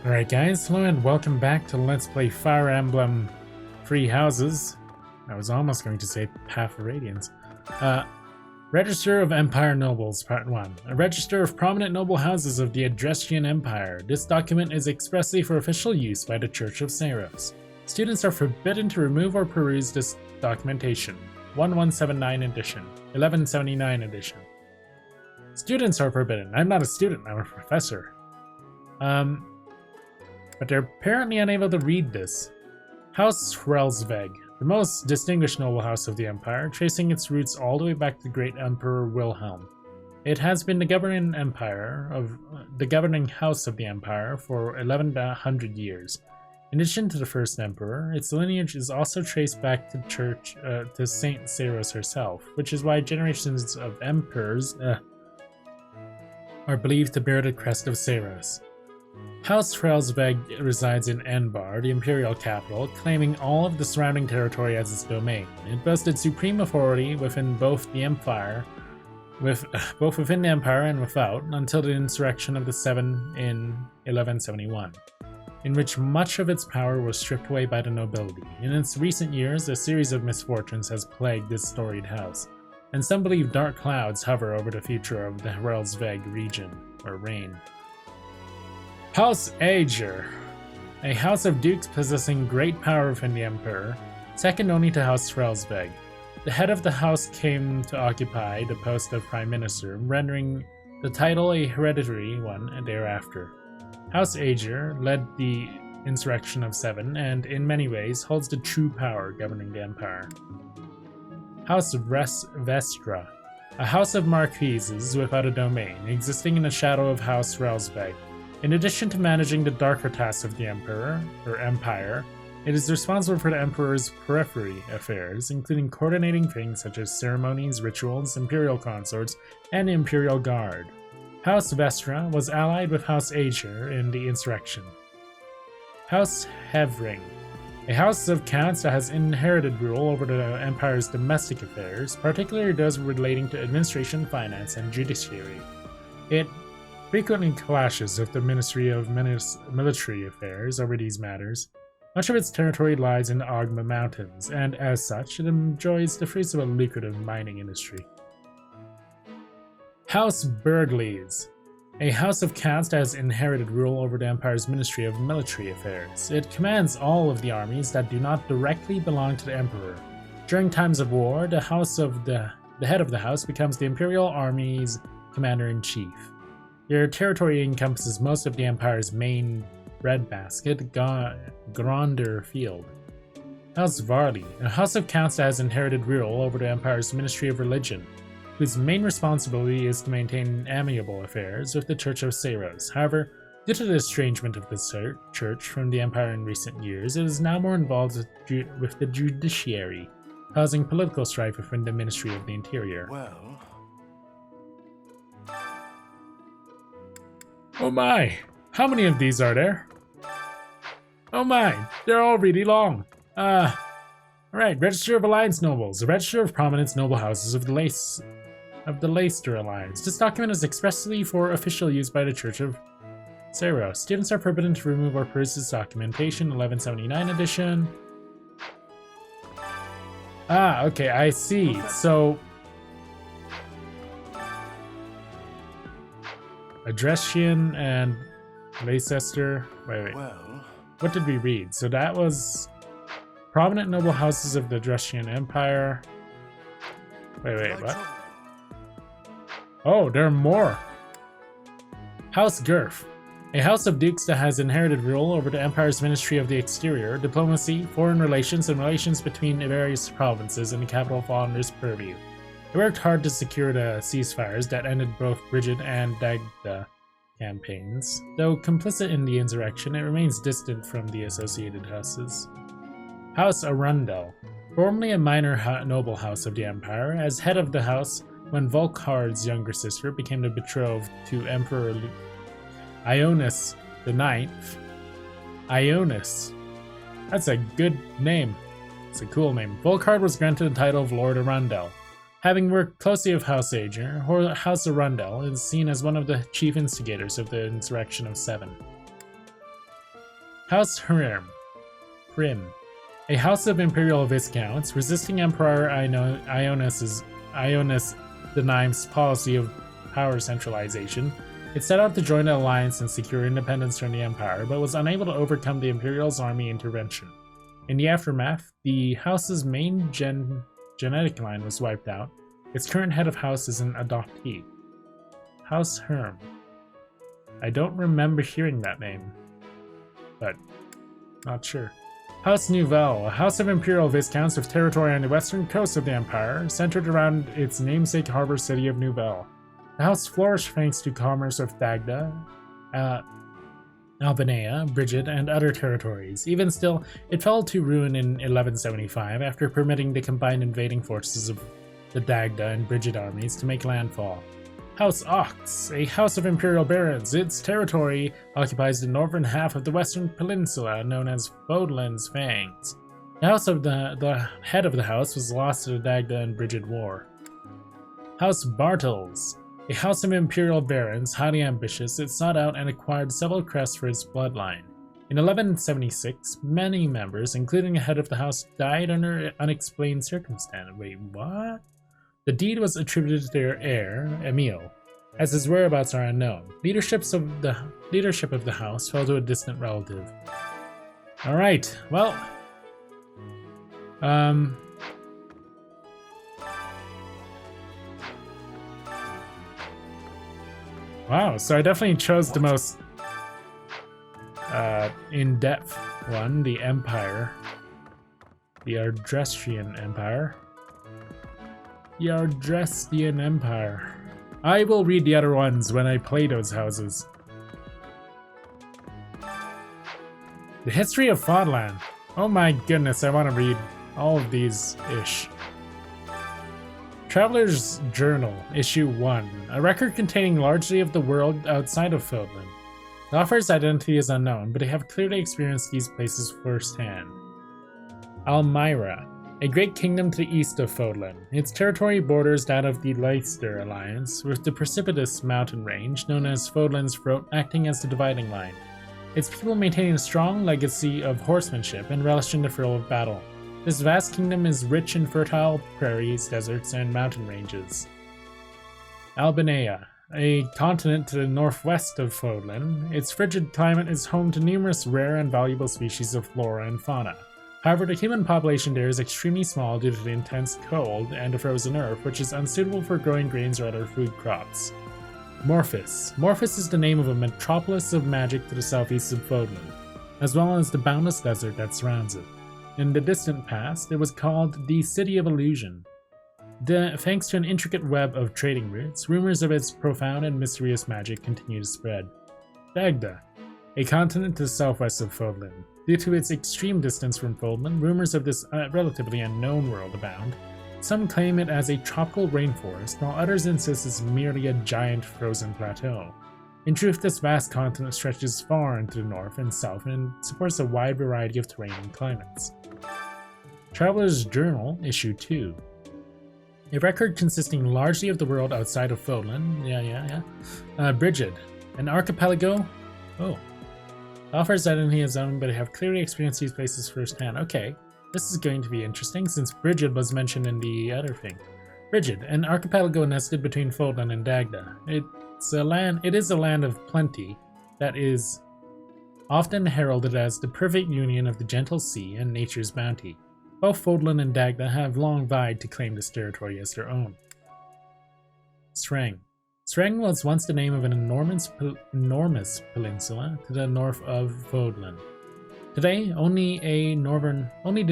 Alright guys, hello and welcome back to Let's Play Fire Emblem Three Houses. I was almost going to say Path of Radiance. Register of Empire Nobles, Part 1. A register of prominent noble houses of the Adrestian Empire. This document is expressly for official use by the Church of Saros. Students are forbidden to remove or peruse this documentation. 1179 edition. 1179 edition. Students are forbidden. I'm not a student, I'm a professor. But they're apparently unable to read this. House Hrelsveg, the most distinguished noble house of the Empire, tracing its roots all the way back to great Emperor Wilhelm. It has been the governing house of the Empire for 1100 years. In addition to the first emperor, its lineage is also traced back to Saint Saros herself, which is why generations of emperors are believed to bear the crest of Saros. House Hrelsveg resides in Enbar, the imperial capital, claiming all of the surrounding territory as its domain. It boasted supreme authority within both the Empire, within the Empire and without, until the insurrection of the Seven in 1171, in which much of its power was stripped away by the nobility. In its recent years, a series of misfortunes has plagued this storied house, and some believe dark clouds hover over the future of the Hrelsveg region, or reign. House Ager, a house of dukes possessing great power within the Emperor, second only to House Hrelsveg. The head of the house came to occupy the post of Prime Minister, rendering the title a hereditary one thereafter. House Ager led the insurrection of Seven and, in many ways, holds the true power governing the Empire. House Vestra, a house of marquises without a domain, existing in the shadow of House Hrelsveg. In addition to managing the darker tasks of the Empire, it is responsible for the Emperor's periphery affairs, including coordinating things such as ceremonies, rituals, imperial consorts, and imperial guard. House Vestra was allied with House Ager in the insurrection. House Hevring, a house of counts that has inherited rule over the Empire's domestic affairs, particularly those relating to administration, finance, and judiciary. It frequently clashes with the Ministry of Military Affairs over these matters. Much of its territory lies in the Ogma Mountains, and as such, it enjoys the fruits of a lucrative mining industry. House Burgleys, a house of counts that has inherited rule over the Empire's Ministry of Military Affairs. It commands all of the armies that do not directly belong to the Emperor. During times of war, the head of the house becomes the Imperial Army's commander-in-chief. Their territory encompasses most of the Empire's main breadbasket, Gronder Field. House Varley, a house of counts that has inherited rule over the Empire's Ministry of Religion, whose main responsibility is to maintain amiable affairs with the Church of Saros. However, due to the estrangement of the Church from the Empire in recent years, it is now more involved with the judiciary, causing political strife within the Ministry of the Interior. Well... Oh my! How many of these are there? Oh my! They're all really long! Alright, Register of Alliance Nobles. The Register of Prominence Noble Houses of the Leicester Alliance. This document is expressly for official use by the Church of Saros. Students are forbidden to remove or peruse this documentation, 1179 edition. Ah, okay, I see. So... Adrestian and Leicester. Wait. Well, what did we read? So that was prominent noble houses of the Adrestian Empire. Wait, what? Oh, there are more. House Gurf, a house of dukes that has inherited rule over the Empire's Ministry of the Exterior, diplomacy, foreign relations, and relations between the various provinces in the capital fall under its purview. They worked hard to secure the ceasefires that ended both Brigid and Dagda campaigns. Though complicit in the insurrection, it remains distant from the associated houses. House Arundel, formerly a minor noble house of the Empire, as head of the house when Volkhard's younger sister became the betrothed to Emperor Ionis IX. Ionis. That's a good name. It's a cool name. Volkhard was granted the title of Lord Arundel. Having worked closely with House Ager, House Arundel is seen as one of the chief instigators of the insurrection of Seven. House Prim, a house of imperial viscounts resisting Emperor Ionis the Ninth's policy of power centralization. It set out to join the alliance and secure independence from the Empire, but was unable to overcome the Imperial's army intervention. In the aftermath, the house's main genetic line was wiped out. Its current head of house is an adoptee. House Herm. I don't remember hearing that name, but not sure. House Nouvelle, a house of imperial viscounts with territory on the western coast of the Empire, centered around its namesake harbor city of Nouvelle. The house flourished thanks to commerce with Dagda, Albania, Brigid, and other territories. Even still, it fell to ruin in 1175 after permitting the combined invading forces of the Dagda and Brigid armies to make landfall. House Ox, a house of imperial barons. Its territory occupies the northern half of the western peninsula, known as Fodlan's Fangs. The head of the house was lost to the Dagda and Brigid War. House Bartels, a house of imperial barons, highly ambitious. It sought out and acquired several crests for its bloodline. In 1176, many members, including the head of the house, died under unexplained circumstances. Wait, what? The deed was attributed to their heir, Emil, as his whereabouts are unknown. Leadership of the house fell to a distant relative. Alright, well... Wow, so I definitely chose the most in-depth one, the Empire. The Ardrestian Empire. The Ardrestian Empire. I will read the other ones when I play those houses. The History of Fodland. Oh my goodness, I want to read all of these-ish. Traveler's Journal, Issue 1. A record containing largely of the world outside of Fodland. The author's identity is unknown, but they have clearly experienced these places firsthand. Almyra, a great kingdom to the east of Fodland. Its territory borders that of the Leicester Alliance, with the precipitous mountain range known as Fodland's Throat acting as the dividing line. Its people maintain a strong legacy of horsemanship and relish in the thrill of battle. This vast kingdom is rich in fertile prairies, deserts, and mountain ranges. Albania, a continent to the northwest of Fodland. Its frigid climate is home to numerous rare and valuable species of flora and fauna. However, the human population there is extremely small due to the intense cold and the frozen earth, which is unsuitable for growing grains or other food crops. Morphis. Morphis is the name of a metropolis of magic to the southeast of Fodland, as well as the boundless desert that surrounds it. In the distant past, it was called the City of Illusion. Thanks to an intricate web of trading routes, rumors of its profound and mysterious magic continue to spread. Dagda, a continent to the southwest of Fodland. Due to its extreme distance from Fodland, rumors of this relatively unknown world abound. Some claim it as a tropical rainforest, while others insist it's merely a giant frozen plateau. In truth, this vast continent stretches far into the north and south and supports a wide variety of terrain and climates. Traveler's Journal, Issue 2. A record consisting largely of the world outside of Fodland. Brigid, an archipelago. Oh. The author's identity is unknown, but I have clearly experienced these places firsthand. Okay, this is going to be interesting since Brigid was mentioned in the other thing. Brigid, an archipelago nested between Fodland and Dagda. It is a land of plenty that is often heralded as the perfect union of the gentle sea and nature's bounty. Both Fodland and Dagda have long vied to claim this territory as their own. Streng. Streng was once the name of an enormous peninsula to the north of Fodland. Today, only the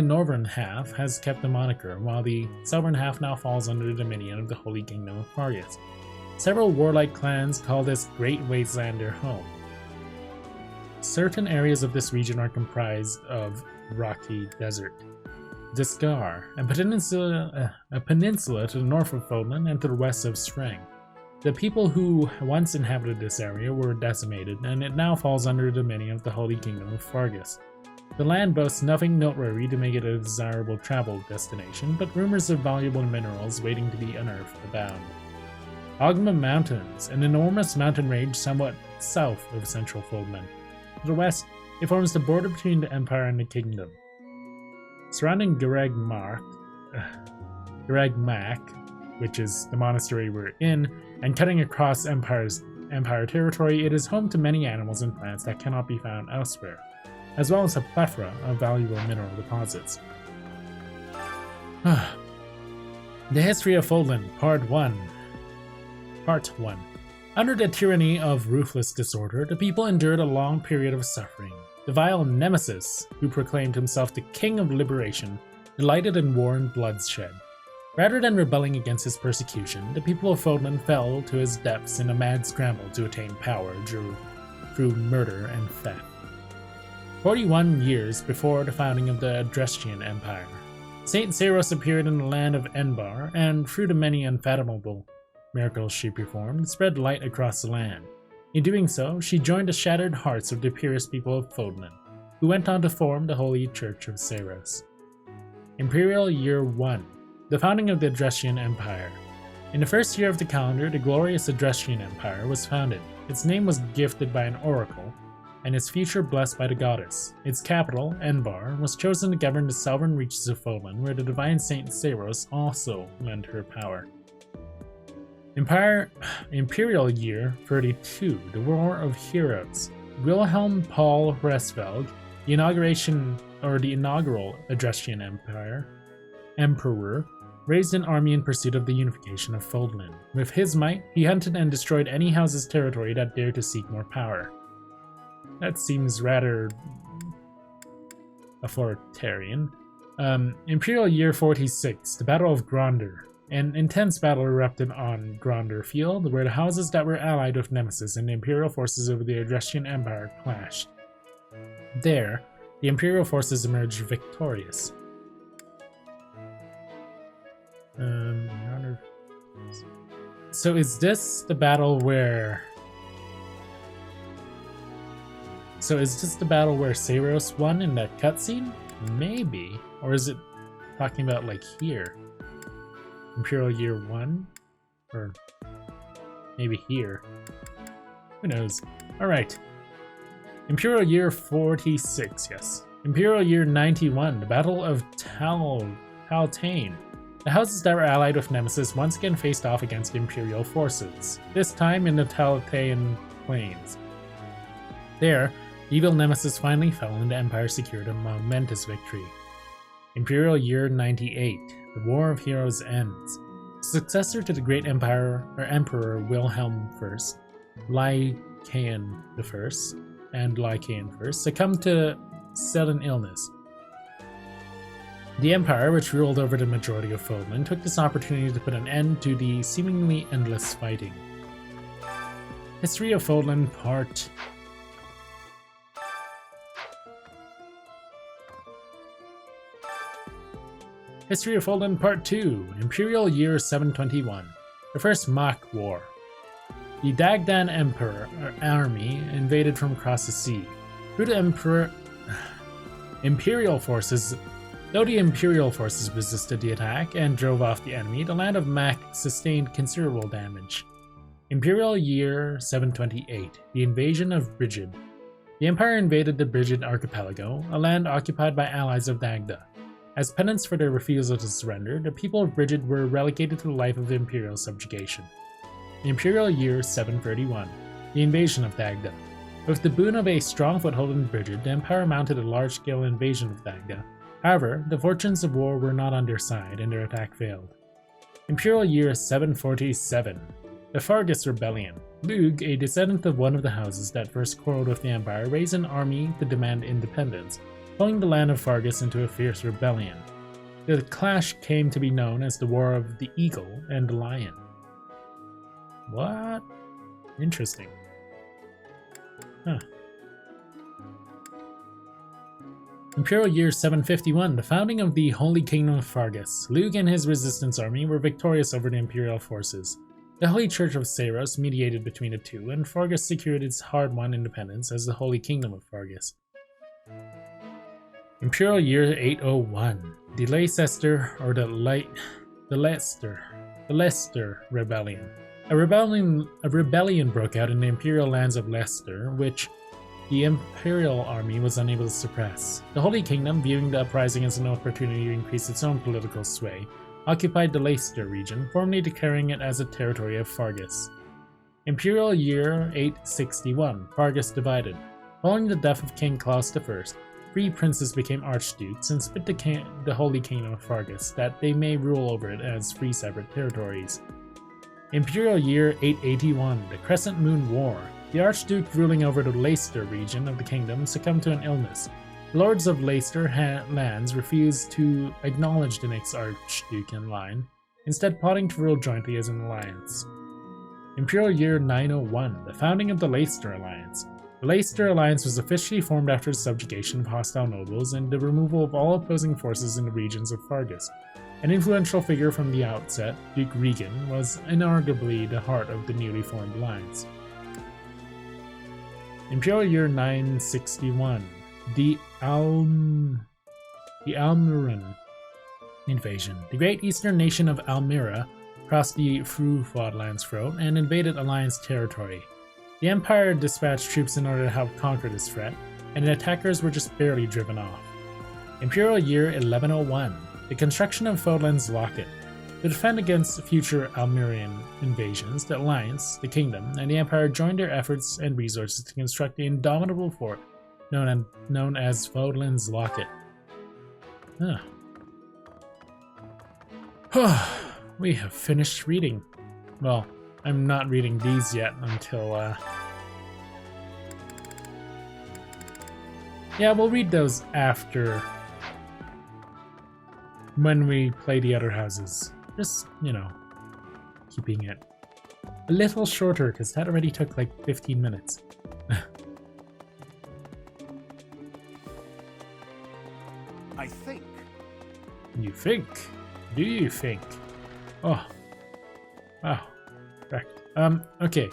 northern half has kept the moniker, while the southern half now falls under the dominion of the Holy Kingdom of Fargus. Several warlike clans call this Great Wasteland their home. Certain areas of this region are comprised of rocky desert. Disgar, a peninsula to the north of Fodland and to the west of Streng. The people who once inhabited this area were decimated, and it now falls under the dominion of the Holy Kingdom of Fargus. The land boasts nothing noteworthy to make it a desirable travel destination, but rumors of valuable minerals waiting to be unearthed abound. Ogma Mountains, an enormous mountain range somewhat south of central Fodland. To the west, it forms the border between the Empire and the Kingdom. Surrounding Garagmak, which is the monastery we're in, and cutting across Empire territory, it is home to many animals and plants that cannot be found elsewhere, as well as a plethora of valuable mineral deposits. The History of Fodlan, Part 1. Under the tyranny of ruthless disorder, the people endured a long period of suffering. The vile Nemesis, who proclaimed himself the King of Liberation, delighted in war and bloodshed. Rather than rebelling against his persecution, the people of Fodlan fell to his depths in a mad scramble to attain power through murder and theft. 41 years before the founding of the Adrestian Empire, Saint Saros appeared in the land of Enbar, and through the many unfathomable miracles she performed, spread light across the land. In doing so, she joined the shattered hearts of the purest people of Fodlan, who went on to form the Holy Church of Saros. Imperial Year 1. The founding of the Adrestian Empire. In the first year of the calendar, the glorious Adrestian Empire was founded. Its name was gifted by an oracle, and its future blessed by the goddess. Its capital, Enbar, was chosen to govern the southern reaches of Fodlan, where the divine Saint Saros also lent her power. Imperial Year 32, the War of Heroes. Wilhelm Paul Hresvelg, the inaugural Adrestian Emperor, raised an army in pursuit of the unification of Fodlan. With his might, he hunted and destroyed any house's territory that dared to seek more power. That seems rather authoritarian. Imperial Year 46, the Battle of Gronder. An intense battle erupted on Gronder Field, where the houses that were allied with Nemesis and the Imperial forces of the Adrestian Empire clashed. There, the Imperial forces emerged victorious. So is this the battle where... Saros won in that cutscene? Maybe. Or is it talking about like here? Imperial Year 1? Or maybe here. Who knows? Alright. Imperial Year 46, yes. Imperial Year 91, the Battle of Taltain. The houses that were allied with Nemesis once again faced off against Imperial forces, this time in the Taltain Plains. There, evil Nemesis finally fell and the Empire secured a momentous victory. Imperial Year 98, the War of Heroes ends. Successor to the great Emperor Wilhelm I, Lycaon I, succumbed to sudden illness. The Empire, which ruled over the majority of Fodlan, took this opportunity to put an end to the seemingly endless fighting. History of Fodlan Part History of Fodlan Part 2, Imperial Year 721, the First Mach War. The Dagdan army invaded from across the sea. Though the Imperial forces resisted the attack and drove off the enemy, the land of Mach sustained considerable damage. Imperial Year 728, the Invasion of Brigid. The Empire invaded the Brigid Archipelago, a land occupied by allies of Dagda. As penance for their refusal to surrender, the people of Brigid were relegated to the life of imperial subjugation. Imperial Year 731, the Invasion of Dagda. With the boon of a strong foothold in Brigid, the Empire mounted a large-scale invasion of Dagda. However, the fortunes of war were not on their side, and their attack failed. Imperial Year 747, the Fargus Rebellion. Lug, a descendant of one of the houses that first quarreled with the Empire, raised an army to demand independence, pulling the land of Fargus into a fierce rebellion. The clash came to be known as the War of the Eagle and the Lion. What? Interesting. Huh. Imperial Year 751, the founding of the Holy Kingdom of Fargus. Lug and his resistance army were victorious over the Imperial forces. The Holy Church of Saros mediated between the two, and Fargus secured its hard-won independence as the Holy Kingdom of Fargus. Imperial Year 801, the Leicester or the Leicester Rebellion. A rebellion broke out in the imperial lands of Leicester, which the Imperial army was unable to suppress. The Holy Kingdom, viewing the uprising as an opportunity to increase its own political sway, occupied the Leicester region, formally declaring it as a territory of Fargus. Imperial year 861, Fargus divided. Following the death of King Claus I, 3 princes became archdukes and split the Holy Kingdom of Fargus, that they may rule over it as 3 separate territories. Imperial year 881, the Crescent Moon War. The Archduke ruling over the Leicester region of the kingdom succumbed to an illness. The Lords of Leicester lands refused to acknowledge the next Archduke in line, instead plotting to rule jointly as an alliance. Imperial year 901, the founding of the Leicester Alliance. The Leicester Alliance was officially formed after the subjugation of hostile nobles and the removal of all opposing forces in the regions of Fargus. An influential figure from the outset, Duke Regan, was inarguably the heart of the newly formed alliance. Imperial year 961, the Almiran invasion. The great eastern nation of Almira crossed the Fruhwadlands Throat and invaded Alliance territory. The Empire dispatched troops in order to help conquer this threat, and the attackers were just barely driven off. Imperial year 1101, the construction of Fodlan's Locket. To defend against future Almirian invasions, the Alliance, the Kingdom, and the Empire joined their efforts and resources to construct the indomitable fort known as Fodlan's Locket. We have finished reading. Well, I'm not reading these yet until, yeah, we'll read those after when we play the other houses. Just, you know, keeping it a little shorter, because that already took like 15 minutes. I think. You think? Do you think? Oh. Wow. Correct. Okay.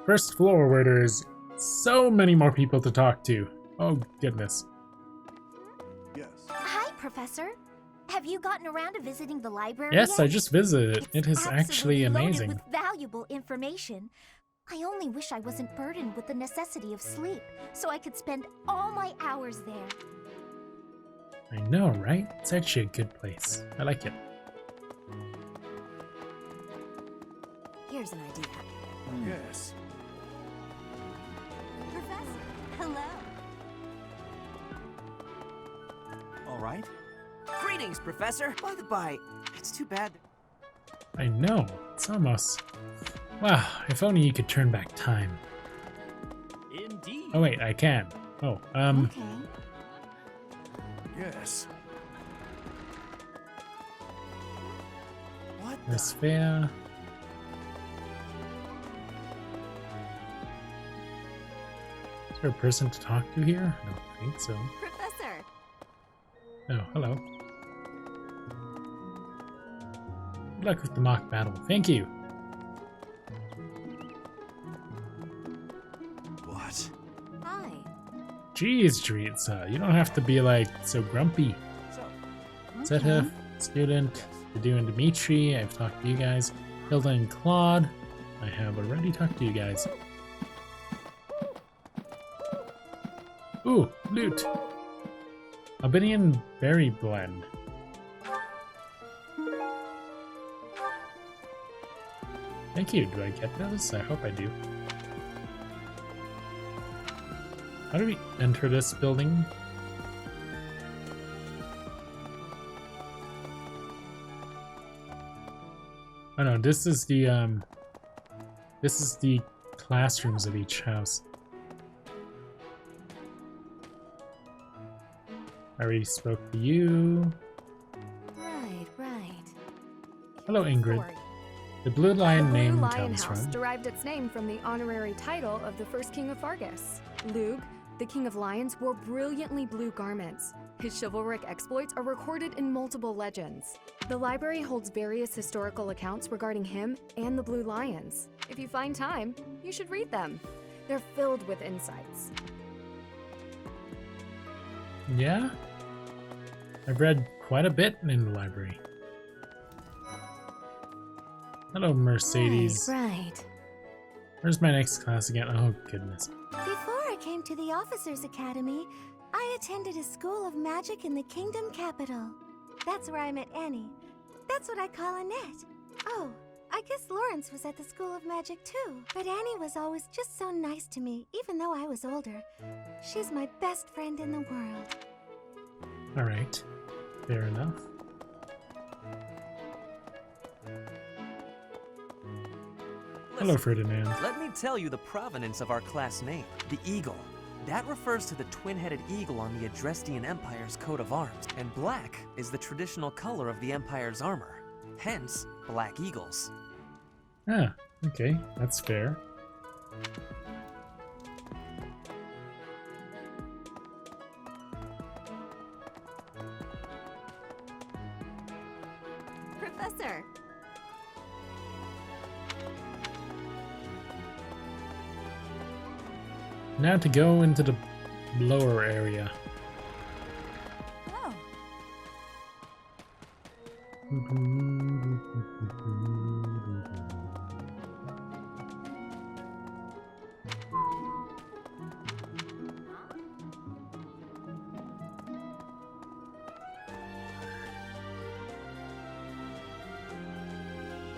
First floor, where there's so many more people to talk to. Oh, goodness. Yes. Hi, Professor. Have you gotten around to visiting the library Yes, yet? I just visited it. It is absolutely actually amazing. loaded with valuable information. I only wish I wasn't burdened with the necessity of sleep, so I could spend all my hours there. I know, right? It's actually a good place. I like it. Here's an idea. Yes. Professor, hello. All right. Greetings, Professor. By the by, it's too bad. I know. It's almost... Wow, if only you could turn back time. Indeed. Oh wait, I can. Oh, Okay. Yes. What Miss the? Fair. Is there a person to talk to here? I don't think so. Professor. Oh, hello. Good luck with the mock battle. Thank you. What? Hi. Jeez, Teresa, you don't have to be like so grumpy. So, Zeta, student, Badu and Dimitri, I've talked to you guys. Hilda and Claude, I have already talked to you guys. Ooh, loot. Albinian berry blend. Thank you. Do I get those? I hope I do. How do we enter this building? Oh no, this is the classrooms of each house. I already spoke to you. Right. Hello, Ingrid. Story. The Blue Lion The name Blue Lion comes House from. derived its name from the honorary title of the first king of Fargus. Lug, the king of lions, wore brilliantly blue garments. His chivalric exploits are recorded in multiple legends. The library holds various historical accounts regarding him and the Blue Lions. If you find time, you should read them. They're filled with insights. Yeah? I've read quite a bit in the library. Hello, Mercedes. Right. Where's my next class again? Oh, goodness. Before I came to the Officers Academy, I attended a school of magic in the Kingdom Capital. That's where I met Annie. That's what I call Annette. Oh, I guess Lawrence was at the School of Magic too. But Annie was always just so nice to me, even though I was older. She's my best friend in the world. Alright. Fair enough. Hello, Ferdinand. Let me tell you the provenance of our class name, the Eagle. That refers to the twin-headed eagle on the Adrestian Empire's coat of arms, and black is the traditional color of the Empire's armor. Hence, black eagles. Ah, okay. That's fair. Professor! Now to go into the lower area. Oh.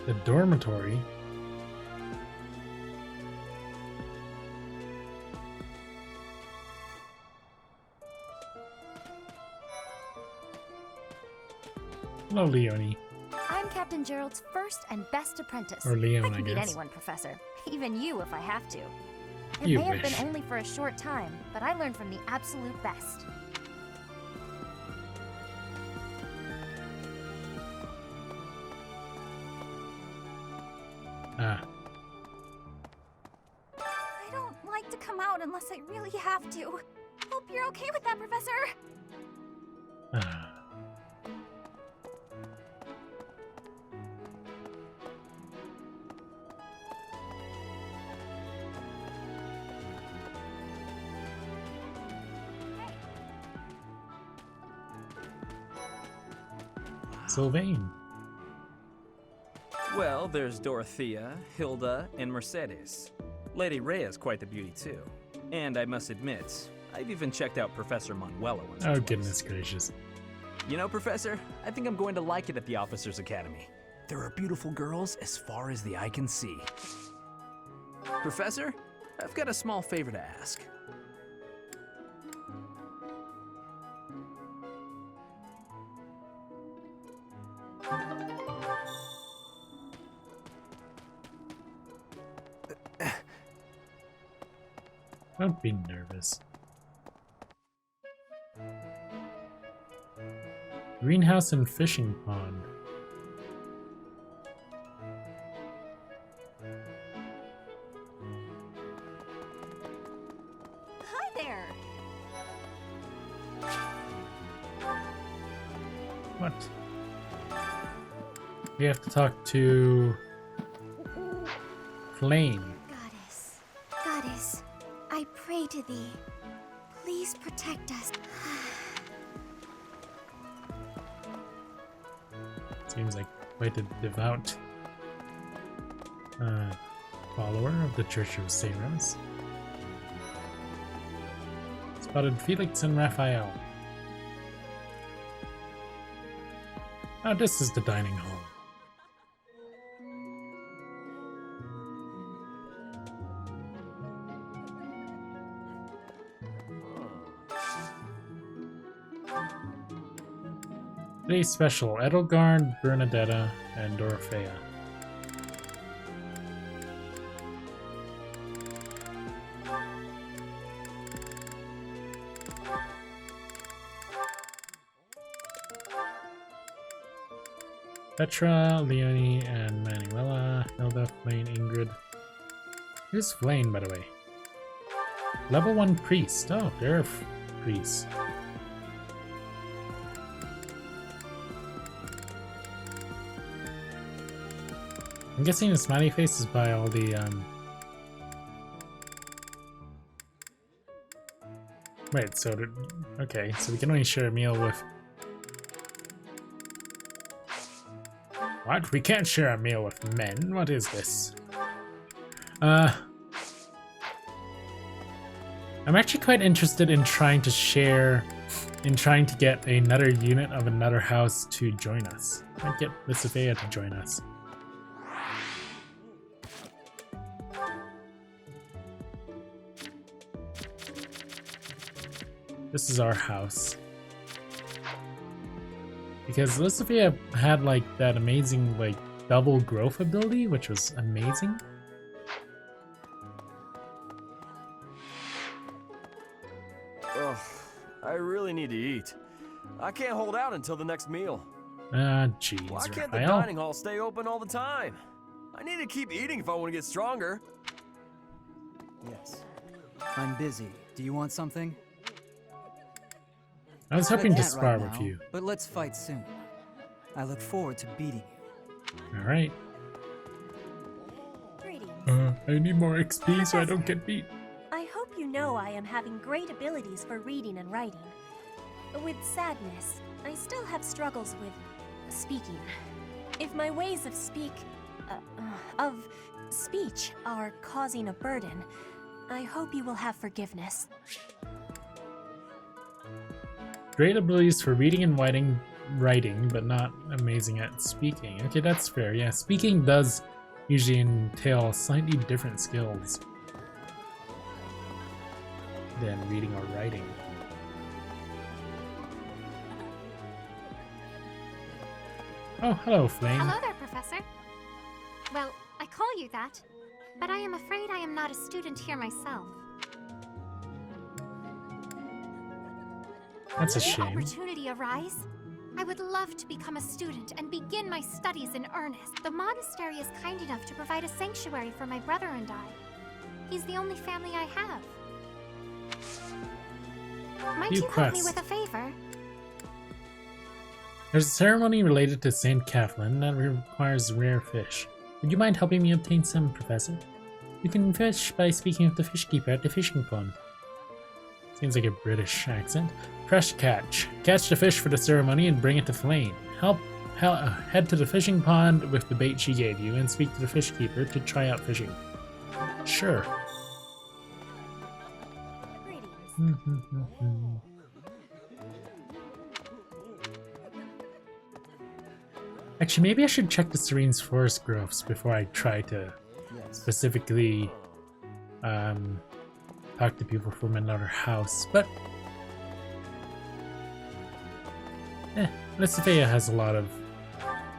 The dormitory? Hello, Leonie. I'm Captain Gerald's first and best apprentice. Or Leon, I can I beat guess. anyone, Professor. Even you, if I have to. It You may have wish. been only for a short time, but I learned from the absolute best. Ah, I don't like to come out unless I really have to. Hope you're okay with that, Professor. ah. Sylvain. Well, there's Dorothea, Hilda, and Mercedes. Lady Rhea's quite the beauty too. And I must admit, I've even checked out Professor Manuela once or Oh, twice. goodness gracious. You know, Professor, I think I'm going to like it at the Officers Academy. There are beautiful girls as far as the eye can see. Professor, I've got a small favor to ask. Don't be nervous. Greenhouse and fishing pond. Hi there. What? We have to talk to Flame. Goddess, Goddess, I pray to thee. Please protect us. Seems like quite a devout follower of the Church of Saros. Spotted Felix and Raphael. Oh, this is the dining hall. Today's special, Edelgard, Bernadetta, and Dorothea. Petra, Leonie, and Manuela, Hilda, Flane, Ingrid. Who's Flane, by the way? Level 1 priest. Oh, they're priests. I'm guessing the smiley face is by all the, Wait, so, okay, so we can only share a meal with What? We can't share a meal with men? What is this? I'm actually quite interested in trying to get another unit of another house to join us. Might get Lisafea to join us. This is our house. Because Lisafea had like that amazing like double growth ability, which was amazing. Ugh, I really need to eat. I can't hold out until the next meal. Jeez, Why can't the Raphael. dining hall stay open all the time? I need to keep eating if I want to get stronger. Yes. I'm busy. Do you want something? I was hoping to Can't spar right with now, you. But let's fight soon. I look forward to beating you. Alright. Greetings. I need more XP so I don't get beat. I hope you know I am having great abilities for reading and writing. With sadness, I still have struggles with speaking. If my ways of speech are causing a burden, I hope you will have forgiveness. Great abilities for reading and writing, but not amazing at speaking. Okay, that's fair. Yeah, speaking does usually entail slightly different skills than reading or writing. Oh, hello, Flame. Hello there, Professor. Well, I call you that, but I am afraid I am not a student here myself. That's a Should the shame. opportunity arise, I would love to become a student and begin my studies in earnest. The monastery is kind enough to provide a sanctuary for my brother and I. He's the only family I have. Might Few you help me quests. with a favor? There's a ceremony related to St. Catherine that requires rare fish. Would you mind helping me obtain some, Professor? You can fish by speaking with the fish keeper at the fishing pond. Seems like a British accent. Press catch. Catch the fish for the ceremony and bring it to Flame. Head to the fishing pond with the bait she gave you and speak to the fish keeper to try out fishing. Sure. Actually, maybe I should check the Serene's forest growths before I try to specifically talk to people from another house. But Lisafea has a lot of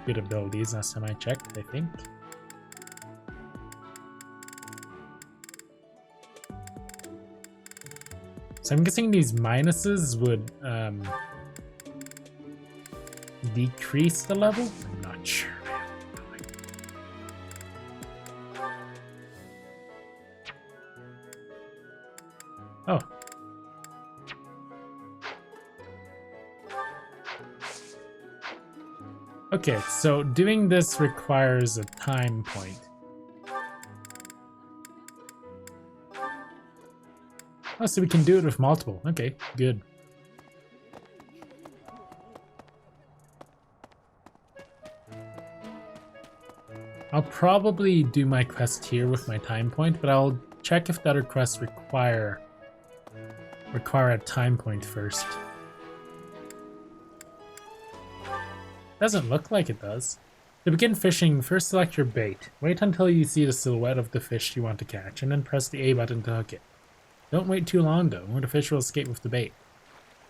good abilities last time I checked, I think. So I'm guessing these minuses would decrease the level? I'm not sure. Oh. Okay, so doing this requires a time point. Oh, so we can do it with multiple. Okay, good. I'll probably do my quest here with my time point, but I'll check if the other quests require a time point first. Doesn't look like it does. To begin fishing, first select your bait. Wait until you see the silhouette of the fish you want to catch, and then press the A button to hook it. Don't wait too long though, or the fish will escape with the bait.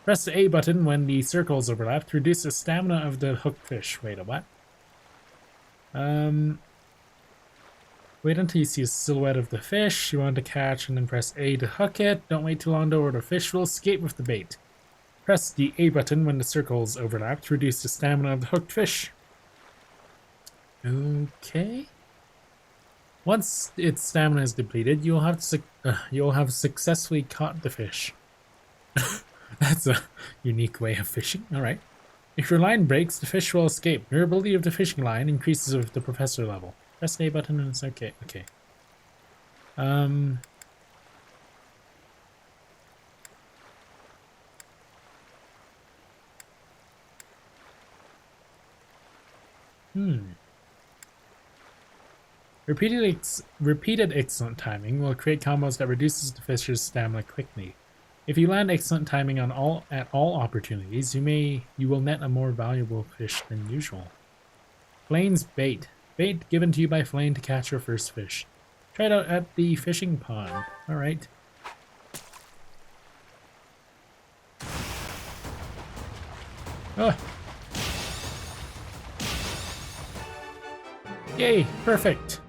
Press the A button when the circles overlap to reduce the stamina of the hooked fish. Wait, a what? Wait until you see a silhouette of the fish you want to catch, and then press A to hook it. Don't wait too long though, or the fish will escape with the bait. Press the A button when the circles overlap to reduce the stamina of the hooked fish. Okay. Once its stamina is depleted, you'll have successfully caught the fish. That's a unique way of fishing. All right. If your line breaks, the fish will escape. Durability of the fishing line increases with the professor level. Press the A button and it's okay. Okay. Repeated excellent timing will create combos that reduces the fish's stamina quickly. If you land excellent timing at all opportunities, you will net a more valuable fish than usual. Flane's bait. Bait given to you by Flane to catch your first fish. Try it out at the fishing pond. Alright. Oh. Yay, perfect.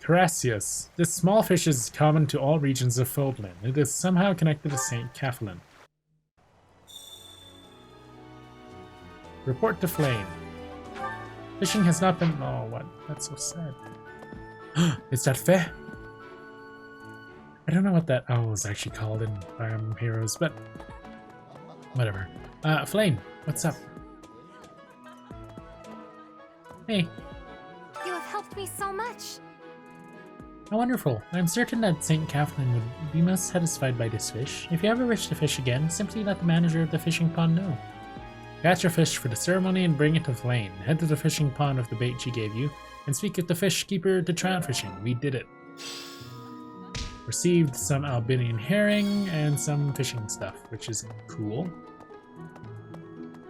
Carassius. This small fish is common to all regions of Fodlan. It is somehow connected to St. Catherine. Report to Flame. Fishing has not been... Oh, what? That's so sad. Is that fair? I don't know what that owl is actually called in Fire Emblem Heroes, but... whatever. Flame, what's up? Hey. You have helped me so much. How wonderful. I'm certain that St. Catherine would be most satisfied by this fish. If you ever wish to fish again, simply let the manager of the fishing pond know. Catch your fish for the ceremony and bring it to Flame. Head to the fishing pond with the bait she gave you, and speak with the fish keeper to try out fishing. We did it. Received some Albinian herring and some fishing stuff, which is cool.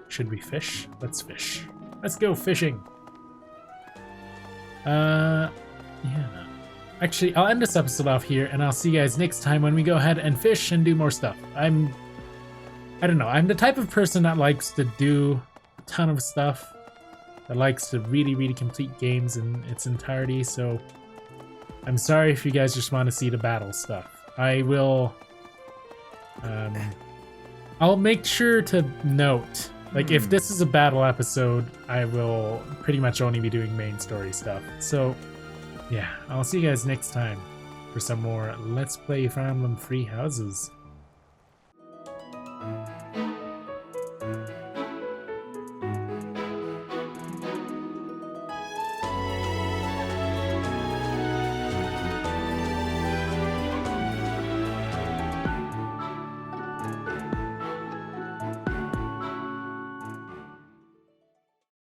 Should we fish? Let's fish. Let's go fishing. Yeah. Actually, I'll end this episode off here, and I'll see you guys next time when we go ahead and fish and do more stuff. I don't know, I'm the type of person that likes to do a ton of stuff, that likes to really complete games in its entirety, so I'm sorry if you guys just want to see the battle stuff. I will, I'll make sure to note, like if this is a battle episode, I will pretty much only be doing main story stuff. So yeah, I'll see you guys next time for some more Let's Play Fire Emblem Three Houses.